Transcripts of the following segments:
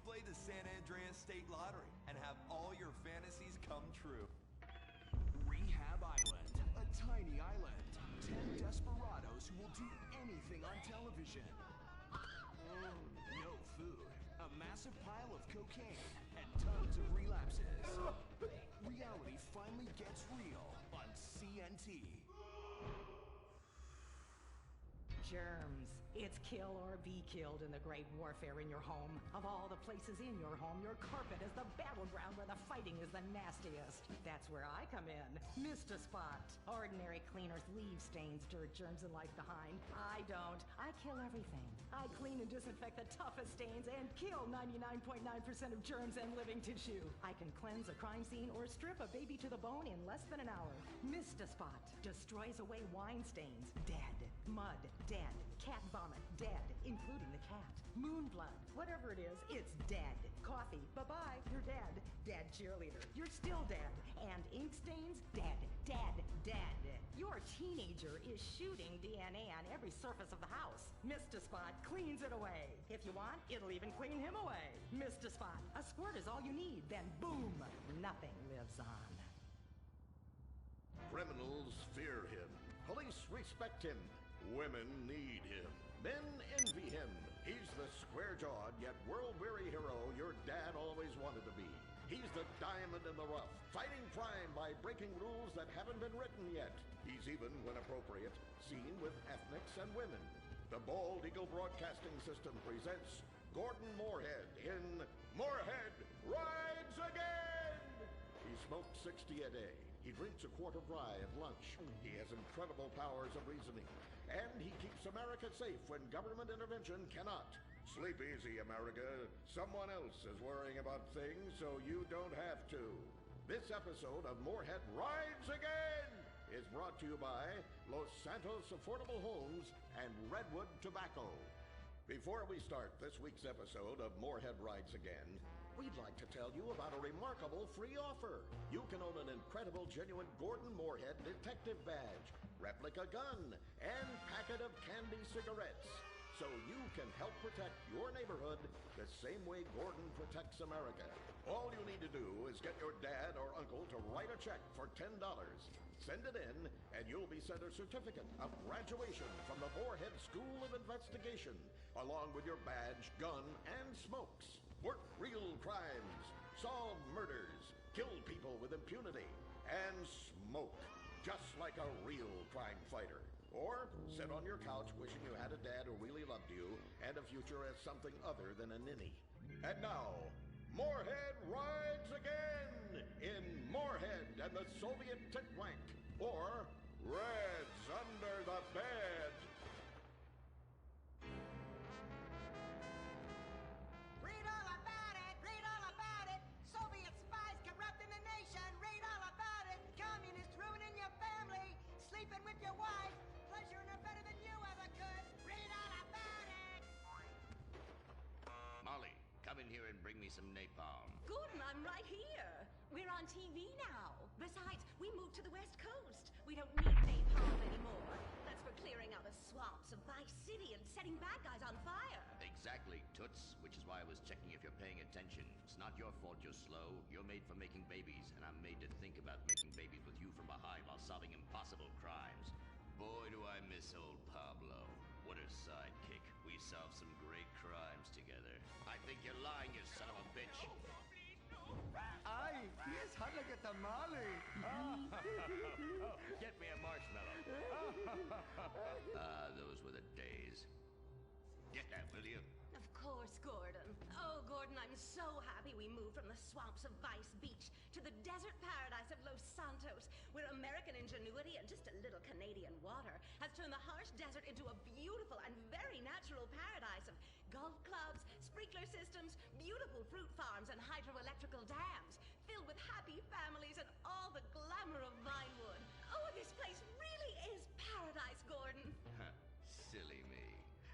play the San Andreas State Lottery and have all your fantasies come true. Rehab Island, a tiny island. 10 desperados who will do anything on television. No food, a massive pile of cocaine, and tons of relapses. Reality finally gets real on CNT. Germs. It's kill or be killed in the great warfare in your home. Of all the places in your home, your carpet is the battleground where the fighting is the nastiest. That's where I come in. Mr. Spot. Ordinary cleaners leave stains, dirt, germs, and life behind. I don't. I kill everything. I clean and disinfect the toughest stains and kill 99.9% of germs and living tissue. I can cleanse a crime scene or strip a baby to the bone in less than an hour. Mr. Spot destroys away wine stains. Dead. Mud. Dead. Cat vomit, dead, including the cat. Moon blood, whatever it is, it's dead. Coffee, bye-bye, you're dead. Dead cheerleader, you're still dead. And ink stains, dead, dead, dead. Your teenager is shooting DNA on every surface of the house. Mr. Spot cleans it away. If you want, it'll even clean him away. Mr. Spot, a squirt is all you need, then boom, nothing lives on. Criminals fear him. Police respect him. Women need him. Men envy him. He's the square-jawed yet world-weary hero your dad always wanted to be. He's the diamond in the rough, fighting crime by breaking rules that haven't been written yet. He's even, when appropriate, seen with ethnics and women. The Bald Eagle Broadcasting System presents Gordon Moorhead in Moorhead Rides Again! He smokes 60 a day. He drinks a quart of rye at lunch. He has incredible powers of reasoning. And he keeps America safe when government intervention cannot. Sleep easy, America. Someone else is worrying about things so you don't have to. This episode of Moorhead Rides Again is brought to you by Los Santos Affordable Homes and Redwood Tobacco. Before we start this week's episode of Moorhead Rides Again, we'd like to tell you about a remarkable free offer. You can own an incredible, genuine Gordon Moorhead detective badge, replica gun, and packet of candy cigarettes. So you can help protect your neighborhood the same way Gordon protects America. All you need to do is get your dad or uncle to write a check for $10. Send it in, and you'll be sent a certificate of graduation from the Moorhead School of Investigation, along with your badge, gun, and smokes. Work real crimes, solve murders, kill people with impunity, and smoke, just like a real crime fighter. Or sit on your couch wishing you had a dad who really loved you and a future as something other than a ninny. And now, Moorhead Rides Again in Moorhead and the Soviet Titwank, or Reds Under the Bed. Read all about it! Read all about it! Soviet spies corrupting the nation! Read all about it! Communists ruining your family! Sleeping with your wife! Pleasuring her better than you ever could! Read all about it! Molly, come in here and bring me some napalm. Gordon, I'm right here. We're on TV now. Besides, we moved to the West Coast. We don't need napalm anymore. That's for clearing out the swamps of Vice City and setting bad guys on fire. Exactly, Toots, which is why I was checking if you're paying attention. It's not your fault you're slow. You're made for making babies, and I'm made to think about making babies with you from behind while solving impossible crimes. Boy, do I miss old Pablo. What a sidekick. We solved some great crimes together. I think you're lying, you son of a bitch. Ay, yes, hot like a tamale. Get me a marshmallow. Those were the days. Get that, will you? Of course, Gordon. Oh, Gordon, I'm so happy we moved from the swamps of Vice Beach to the desert paradise of Los Santos, where American ingenuity and just a little Canadian water has turned the harsh desert into a beautiful and very natural paradise of golf clubs, sprinkler systems, beautiful fruit farms, and hydroelectrical dams, filled with happy families and all the glamour of Vinewood. Oh, this place really is paradise, Gordon. Silly me.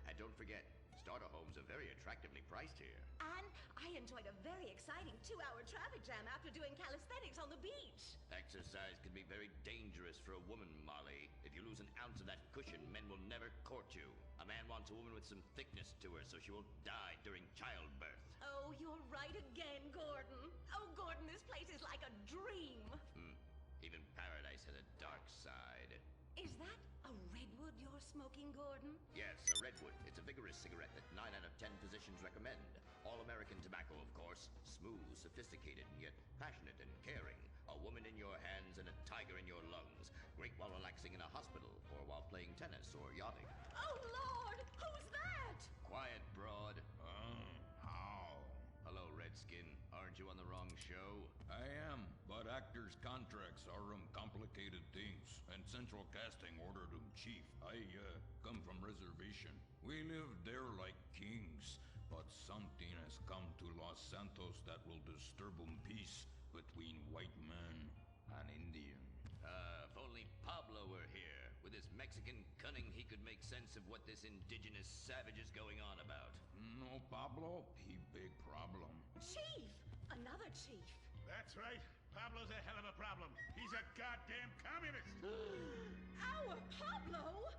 And don't forget, starter homes are very attractively priced here. And I enjoyed a very exciting 2-hour traffic jam after doing calisthenics on the beach. Exercise can be very dangerous for a woman, Molly. If you lose an ounce of that cushion, men will never court you. A man wants a woman with some thickness to her so she won't die during childbirth. Oh, you're dream. Even paradise has a dark side. Is that a redwood you're smoking, Gordon? Yes, a redwood. It's a vigorous cigarette that 9 out of 10 physicians recommend. All-American tobacco, of course. Smooth, sophisticated, and yet passionate and caring. A woman in your hands and a tiger in your lungs. Great while relaxing in a hospital, or while playing tennis or yachting. Oh, Lord! Who's that? Quiet, broad. How? Hello, Redskin. Aren't you on the wrong show? I am, but actors' contracts are complicated things, and Central Casting ordered cheap. I come from reservation. We live there like kings, but something has come to Los Santos that will disturb peace between white man and Indian. If only Pablo were here. With his Mexican cunning, he could make sense of what this indigenous savage is going on about. No, Pablo, he big problem. Chief! Another chief. That's right. Pablo's a hell of a problem. He's a goddamn communist. Our Pablo?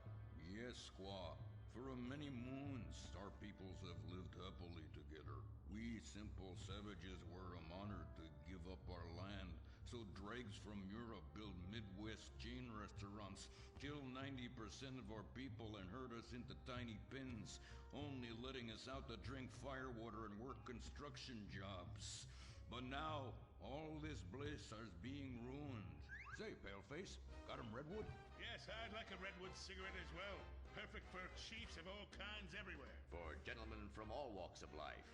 Yes, squaw. For many moons, our peoples have lived happily together. We simple savages were honored to give up our land, so dregs from Europe build Midwest chain restaurants, kill 90% of our people and herd us into tiny pens, only letting us out to drink firewater and work construction jobs. But now, all this bliss is being ruined. Say, Paleface, got him redwood? Yes, I'd like a redwood cigarette as well. Perfect for chiefs of all kinds everywhere. For gentlemen from all walks of life.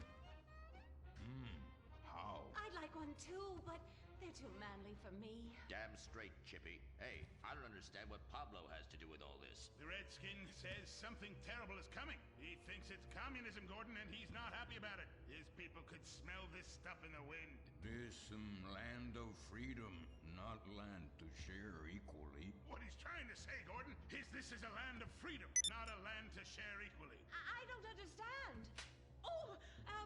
How? I'd like one too, but they're too manly for me. Damn straight, Chippy. Hey, I don't understand what Pablo has to do with all this. The Redskin says something terrible is coming. He thinks it's communism, Gordon, and he's not happy about it. His people could smell this stuff in the wind. This land of freedom, not land to share equally. What he's trying to say, Gordon, is this is a land of freedom, not a land to share equally. I don't understand. Oh,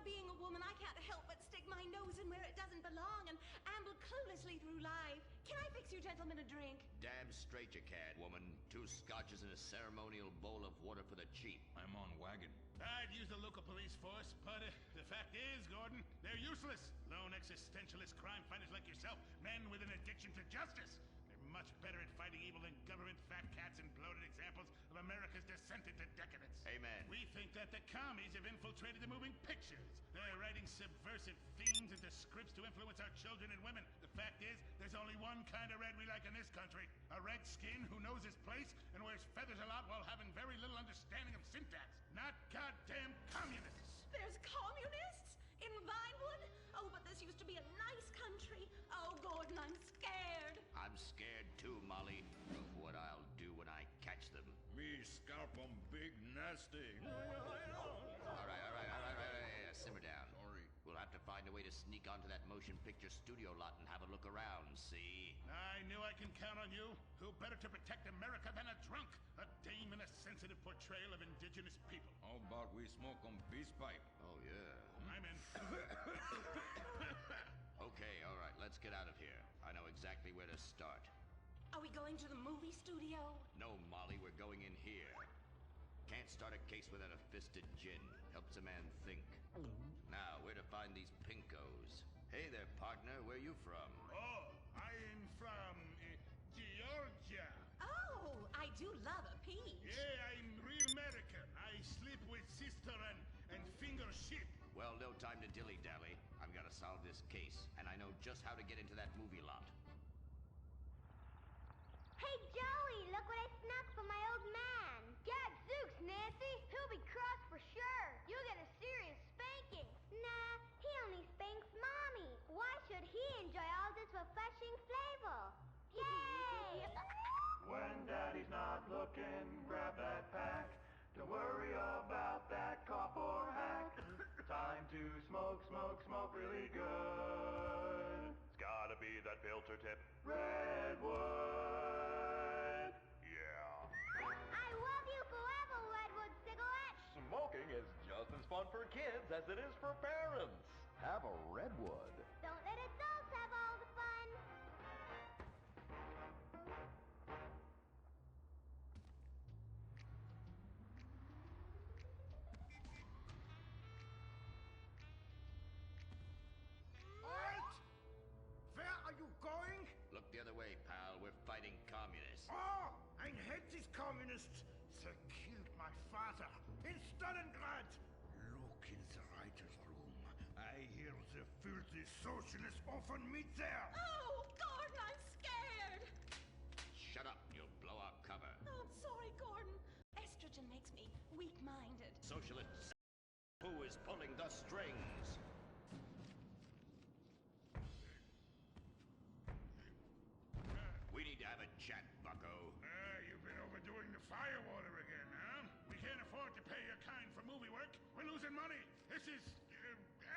being a woman, I can't help but stick my nose in where it doesn't belong and amble cluelessly through life. Can I fix you gentlemen a drink? Damn straight you can, woman. 2 scotches and a ceremonial bowl of water for the chief. I'm on wagon. I'd use the local police force, but the fact is, Gordon, they're useless. Lone existentialist crime fighters like yourself, men with an addiction to justice. They're much better at fighting evil than government fat cats and bloated examples of America's descent into decadence. Amen. We think that the commies have infiltrated the moving pictures. They're writing subversive themes into scripts to influence our children and women. The fact is, there's only one kind of red we like in this country. A red skin who knows his place and wears feathers a lot while having very little understanding of syntax. Not goddamn communists. There's communists? In Vinewood? Oh, but this used to be a nice country. Oh, Gordon, I'm scared. I'm scared too, Molly, of what I'll do when I catch them. Me scalp 'em big nasty. All right. Simmer down. Sorry. We'll have to find a way to sneak onto that motion picture studio lot and have a look around, see? I knew I can count on you. Who better to protect America than a drunk? A dame in a sensitive portrayal of indigenous people. How about we smoke 'em peace pipe? Oh, yeah. I'm in. Okay, all right, let's get out of here. I know exactly where to start. Are we going to the movie studio? No, Molly, we're going in here. Can't start a case without a fisted gin. Helps a man think. Now, where to find these pinkos? Hey there, partner, where you from? Oh, I'm from Georgia. Oh, I do love a peach. Yeah, I'm real American. I sleep with sister and finger shit. Well, no time to dilly-dally. I've got to solve this case, and I know just how to get into that movie lot. Hey, Joey, look what I snuck from my old man. Gadzooks, Nancy. He'll be cross for sure. You'll get a serious spanking. Nah, he only spanks Mommy. Why should he enjoy all this refreshing flavor? Yay! When Daddy's not looking, grab that pack. Don't worry about that cop or hack. Time to smoke, smoke, smoke really good. It's gotta be that filter tip. Redwood. Yeah. I love you forever, Redwood cigarette. Smoking is just as fun for kids as it is for parents. Have a Redwood. Don't let adults have all the fun. Where are you Oh, I hate these communists. They killed my father in Stalingrad. Look in the writer's room. I hear the filthy socialists often meet there. Oh, Gordon, I'm scared. Shut up, you'll blow our cover. Oh, I'm sorry, Gordon. Estrogen makes me weak-minded. Socialists, who is pulling the strings? We need to have a chat, bucko. You've been overdoing the firewater again, huh? We can't afford to pay your kind for movie work. We're losing money. This is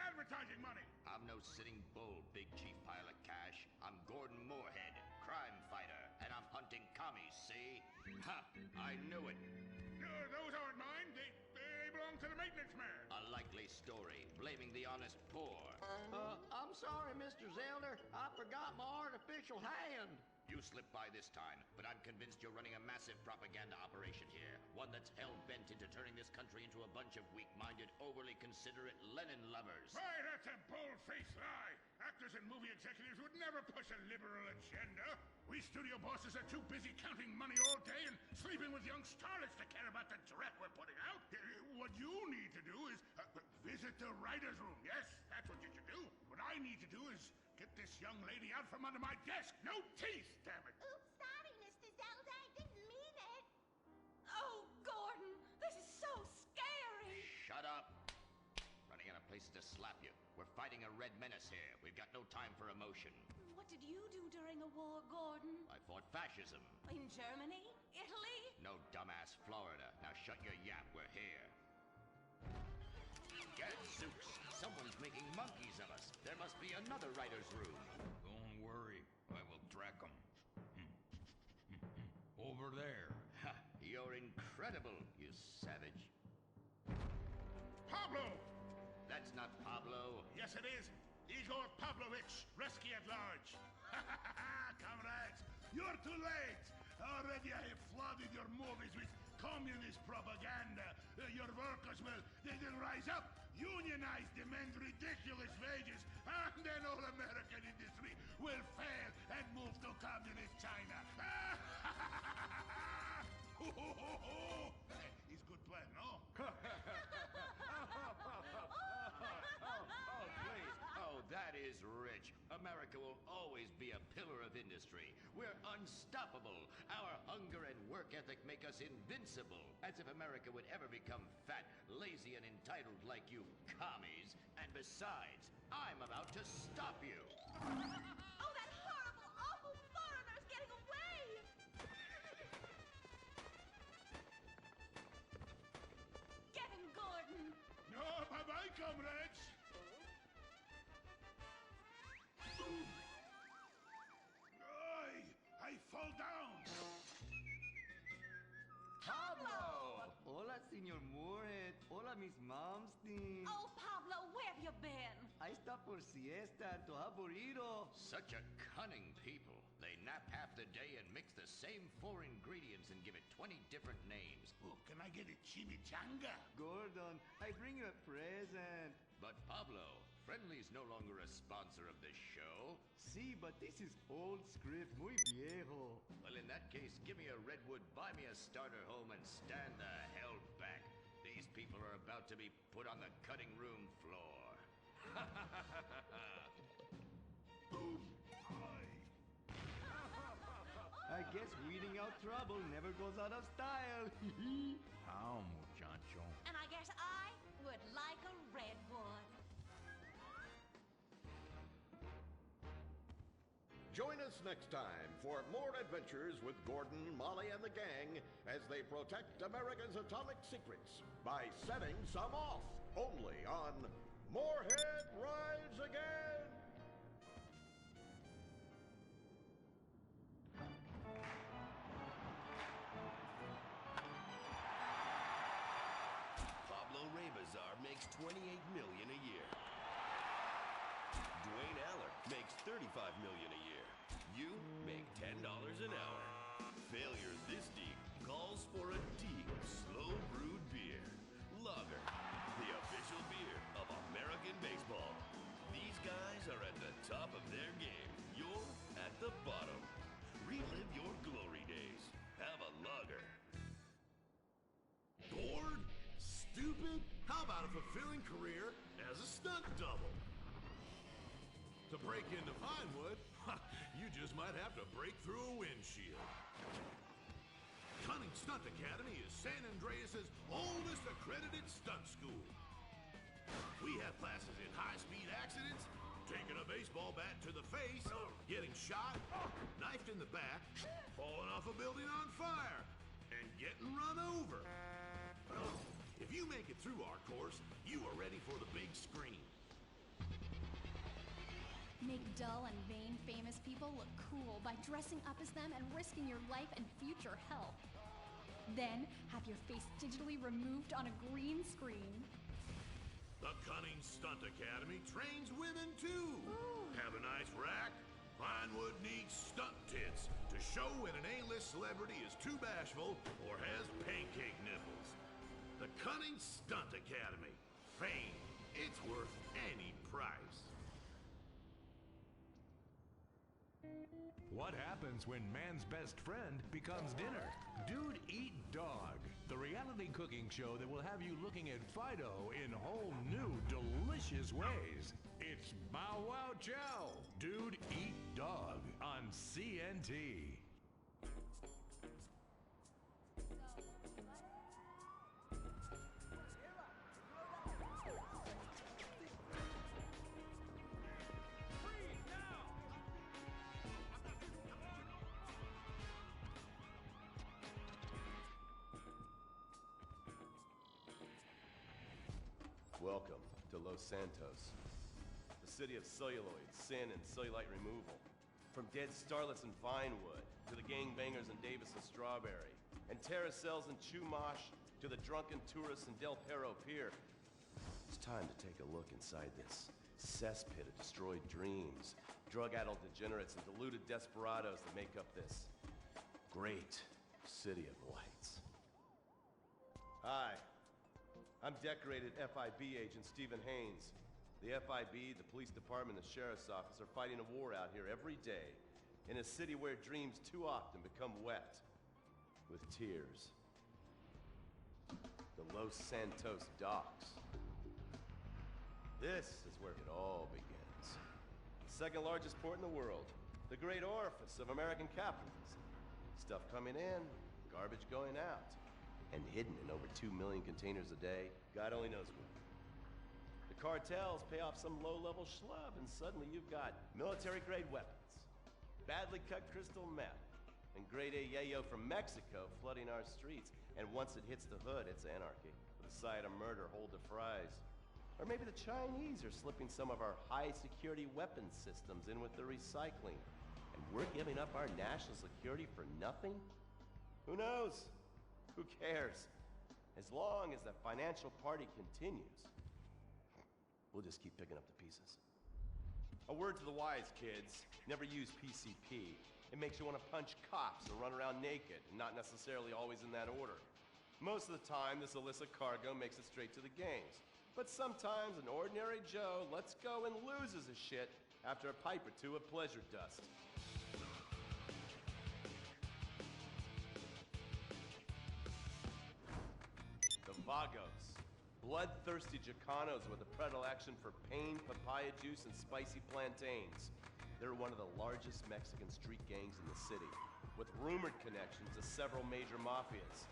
advertising money. I'm no sitting bull, big chief pile of cash. I'm Gordon Moorhead, crime fighter, and I'm hunting commies, see? Ha! I knew it. Those aren't mine. They belong to the maintenance man. A likely story, blaming the honest poor. I'm sorry, Mr. Zelder. I forgot my artificial hand. You slipped by this time, but I'm convinced you're running a massive propaganda operation here. One that's hell-bent into turning this country into a bunch of weak-minded, overly considerate Lenin lovers. Why, that's a bold-faced lie. Actors and movie executives would never push a liberal agenda. We studio bosses are too busy counting money all day and sleeping with young starlets to care about the dreck we're putting out. What you need to do is visit the writer's room. Yes, that's what you should do. What I need to do is get this young lady out from under my desk. No teeth, damn it. Oops, sorry, Mr. Zelda. I didn't mean it. Oh, Gordon, this is so scary. Shut up. Running out of places to slap you. We're fighting a red menace here. We've got no time for emotion. What did you do during the war, Gordon? I fought fascism. In Germany? Italy? No, dumbass, Florida. Now shut your yap. We're here. Gadzooks! Someone's making monkeys of us. There must be another writer's room. Don't worry, I will track them. Over there. Ha! You're incredible, you savage. Pablo! That's not Pablo. Yes, it is. Igor Pavlovich, rescue at large. Comrades, you're too late. Already I have flooded your movies with communist propaganda. Your workers they'll rise up, unionize, demand ridiculous wages, and then all American industry will fail and move to communist China. It's good plan, no? Please. Oh, that is rich. America will always be a pillar of industry. We're unstoppable. Our hunger and work ethic make us invincible. As if America would ever become fat, lazy, and entitled like you commies. And besides, I'm about to stop you. Oh, that horrible, awful foreigner's getting away! Get him, Gordon! No, bye-bye, comrades. I fall down. Pablo! Hola, Senor Moorhead. Hola, Miss Momstein. Oh, Pablo, where have you been? Ahí está por siesta, tu aburrido. Such a cunning people. They nap half the day and mix the same 4 ingredients and give it 20 different names. Oh, can I get a chimichanga? Gordon, I bring you a present. But Pablo, Friendly's no longer a sponsor of this show. Sí, but this is old script, muy viejo. Well, in that case, give me a redwood, buy me a starter home, and stand the hell back. These people are about to be put on the cutting room floor. Boom! I guess weeding out trouble never goes out of style. How, muchacho? And I guess I would like a redwood. Join us next time for more adventures with Gordon, Molly, and the gang as they protect America's atomic secrets by setting some off. Only on Moorhead Rides Again! Pablo Rebazar makes $28 million a year. Dwayne Aller makes $35 million a year. You make $10 an hour. Failure this deep calls for a deep, slow brewed beer. Lager, the official beer of American baseball. These guys are at the top of their game. You're at the bottom. Relive your glory days. about a fulfilling career as a stunt double? To break into Vinewood, you just might have to break through a windshield. Cunning Stunt Academy is San Andreas' oldest accredited stunt school. We have classes in high-speed accidents, taking a baseball bat to the face, getting shot, knifed in the back, falling off a building on fire, and getting run over. If you make it through our course, you are ready for the big screen. Make dull and vain famous people look cool by dressing up as them and risking your life and future health. Then, have your face digitally removed on a green screen. The Cunning Stunt Academy trains women too. Have a nice rack? Vinewood needs stunt tits to show when an A-list celebrity is too bashful or has pancake nipples. The Cunning Stunt Academy. Fame. It's worth any price. What happens when man's best friend becomes dinner? Dude Eat Dog, the reality cooking show that will have you looking at Fido in whole new, delicious ways. It's Bow Wow Chow, Dude Eat Dog on CNT. Welcome to Los Santos, the city of celluloid, sin, and cellulite removal. From dead starlets in Vinewood, to the gangbangers in Davis and Strawberry, and terracels in Chumash, to the drunken tourists in Del Perro Pier. It's time to take a look inside this cesspit of destroyed dreams, drug-addled degenerates, and deluded desperados that make up this great city of lights. Hi. I'm decorated FIB agent Stephen Haynes. The FIB, the police department, and the sheriff's office are fighting a war out here every day in a city where dreams too often become wet with tears. The Los Santos docks. This is where it all begins. The second largest port in the world. The great orifice of American capitalism. Stuff coming in, garbage going out. And hidden in over 2 million containers a day, God only knows where. The cartels pay off some low-level schlub, and suddenly you've got military-grade weapons, badly cut crystal meth, and grade A yayo from Mexico flooding our streets. And once it hits the hood, it's anarchy, with a side of murder, hold to fries. Or maybe the Chinese are slipping some of our high-security weapons systems in with the recycling, and we're giving up our national security for nothing? Who knows? Who cares? As long as the financial party continues, we'll just keep picking up the pieces. A word to the wise, kids. Never use PCP. It makes you want to punch cops or run around naked, and not necessarily always in that order. Most of the time, this illicit cargo makes it straight to the gangs. But sometimes an ordinary Joe lets go and loses his shit after a pipe or two of pleasure dust. Vagos, bloodthirsty Chicanos with a predilection for pain, papaya juice, and spicy plantains. They're one of the largest Mexican street gangs in the city, with rumored connections to several major mafias.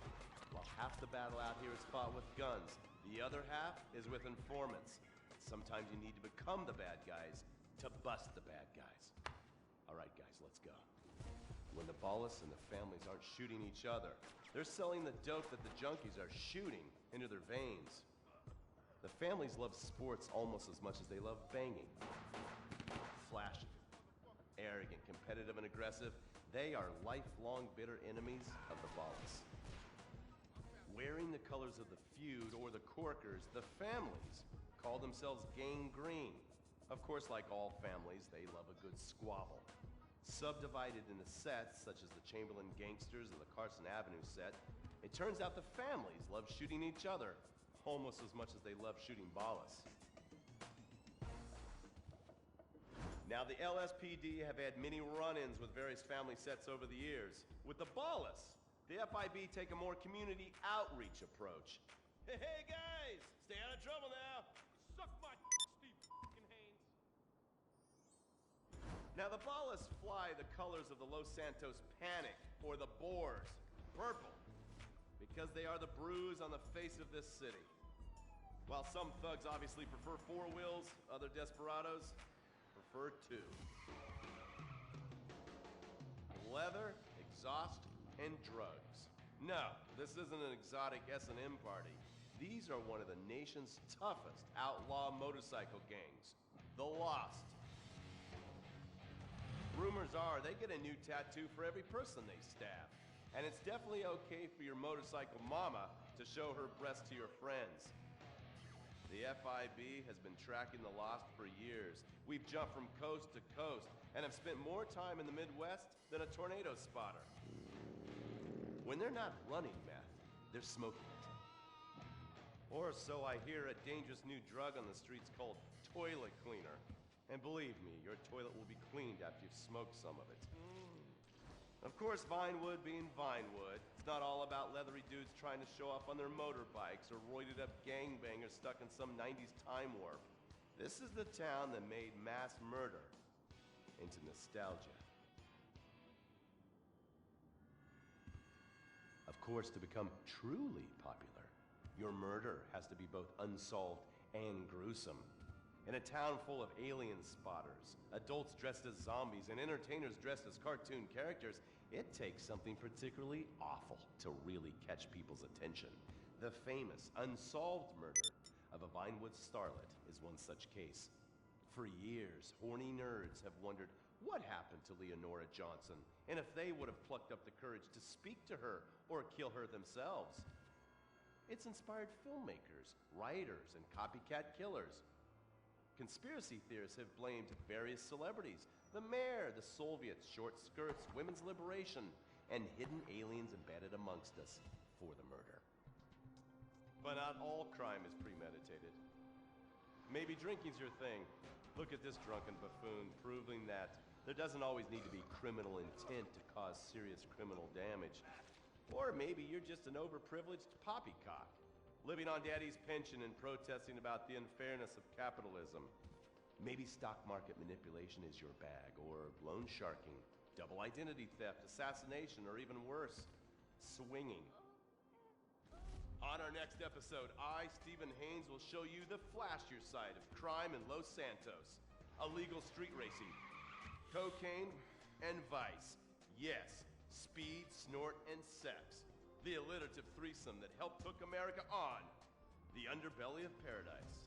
While half the battle out here is fought with guns, the other half is with informants. Sometimes you need to become the bad guys to bust the bad guys. All right, guys, let's go. When the Ballas and the families aren't shooting each other, they're selling the dope that the junkies are shooting into their veins. The families love sports almost as much as they love banging. Flashy, arrogant, competitive, and aggressive, they are lifelong bitter enemies of the Ballas. Wearing the colors of the feud or the corkers, the families call themselves Gang Green. Of course, like all families, they love a good squabble. Subdivided into sets, such as the Chamberlain Gangsters and the Carson Avenue set, it turns out the families love shooting each other almost as much as they love shooting Ballas. Now, the LSPD have had many run-ins with various family sets over the years. With the Ballas, the FIB take a more community outreach approach. Hey guys, stay out of trouble now. Suck my Steve fucking Haynes. Now the ballas fly the colors of the Los Santos Panic, or the Boers, purple, because they are the bruise on the face of this city. While some thugs obviously prefer four wheels, other desperados prefer two. Leather, exhaust, and drugs. No, this isn't an exotic S&M party. These are one of the nation's toughest outlaw motorcycle gangs, the Lost. Rumors are they get a new tattoo for every person they stab. And it's definitely okay for your motorcycle mama to show her breasts to your friends. The FIB has been tracking the Lost for years. We've jumped from coast to coast and have spent more time in the Midwest than a tornado spotter. When they're not running meth, they're smoking it. Or so I hear, a dangerous new drug on the streets called toilet cleaner. And believe me, your toilet will be cleaned after you've smoked some of it. Of course, Vinewood being Vinewood, it's not all about leathery dudes trying to show off on their motorbikes or roided up gangbangers stuck in some 90s time warp. This is the town that made mass murder into nostalgia. Of course, to become truly popular, your murder has to be both unsolved and gruesome. In a town full of alien spotters, adults dressed as zombies, and entertainers dressed as cartoon characters, it takes something particularly awful to really catch people's attention. The famous, unsolved murder of a Vinewood starlet is one such case. For years, horny nerds have wondered what happened to Leonora Johnson, and if they would have plucked up the courage to speak to her or kill her themselves. It's inspired filmmakers, writers, and copycat killers. Conspiracy theorists have blamed various celebrities, the mayor, the Soviets, short skirts, women's liberation, and hidden aliens embedded amongst us for the murder. But not all crime is premeditated. Maybe drinking's your thing. Look at this drunken buffoon, proving that there doesn't always need to be criminal intent to cause serious criminal damage. Or maybe you're just an overprivileged poppycock, living on daddy's pension and protesting about the unfairness of capitalism. Maybe stock market manipulation is your bag, or loan sharking, double identity theft, assassination, or even worse, swinging. On our next episode, I, Stephen Haynes, will show you the flashier side of crime in Los Santos. Illegal street racing, cocaine, and vice. Yes, speed, snort, and sex. The alliterative threesome that helped hook America on the underbelly of paradise.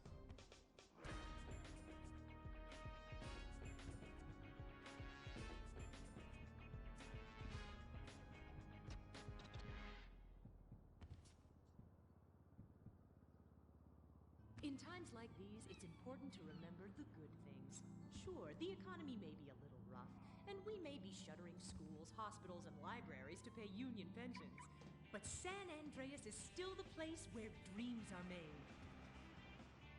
In times like these, it's important to remember the good things. Sure, the economy may be a little rough, and we may be shuttering schools, hospitals, and libraries to pay union pensions. But San Andreas is still the place where dreams are made.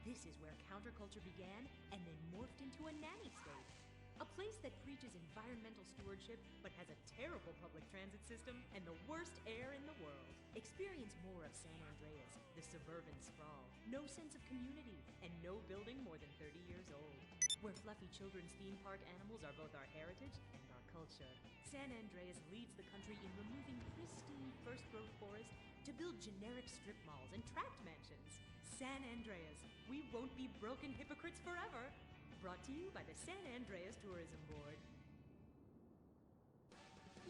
This is where counterculture began and then morphed into a nanny state. A place that preaches environmental stewardship but has a terrible public transit system and the worst air in the world. Experience more of San Andreas, the suburban sprawl. No sense of community and no building more than 30 years old. Where fluffy children's theme park animals are both our heritage and our culture. San Andreas leads the country in removing pristine first-growth forest to build generic strip malls and tract mansions. San Andreas, we won't be broken hypocrites forever. Brought to you by the San Andreas Tourism Board.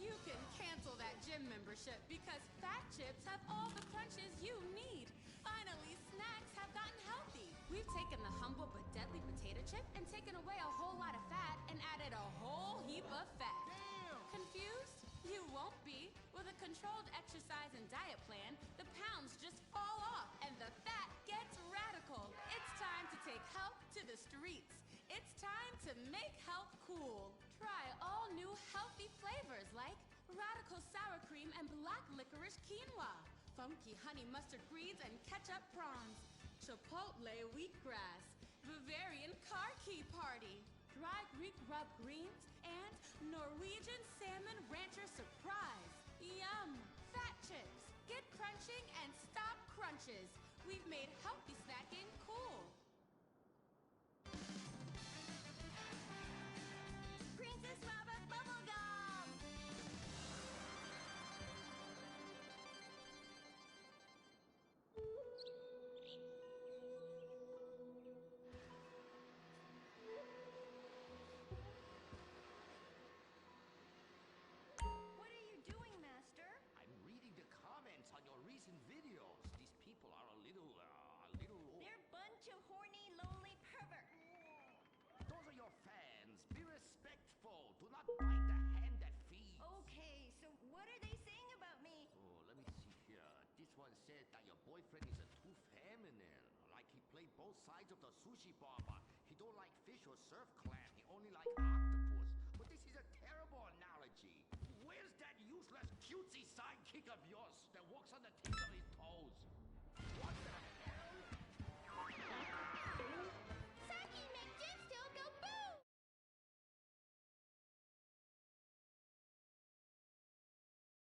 You can cancel that gym membership because Fat Chips have all the crunches you need. Finally, snacks have gotten healthy. We've taken the humble but deadly potato chip and taken away a whole lot of fat and added a whole heap of fat. Damn! Confused? You won't be. With a controlled exercise and diet plan, the pounds just fall off and the fat gets radical. It's time to take health to the streets. It's time to make health cool. Try all new healthy flavors like radical sour cream and black licorice quinoa, funky honey mustard greens and ketchup prawns, chipotle wheatgrass, Bavarian car key party, dry Greek rub greens, and Norwegian salmon rancher surprise. Yum! Fat Chips. Get crunching and stop crunches. We've made healthy snacking cool. Princess Rabbit bubblegum! What are you doing, Master? I'm reading the comments on your recent videos. These people are a little. They're a bunch of horny, lonely perverts. Those are your fans. Be respectful. Do not bite the hand that feeds. Okay, so what are they saying about me? Oh, let me see here. This one said that your boyfriend is too feminine. Like he played both sides of the sushi bar, but he don't like fish or surf clam. He only like octopus. But this is a terrible analogy. Where's that useless cutesy sidekick of yours that walks on the tips of his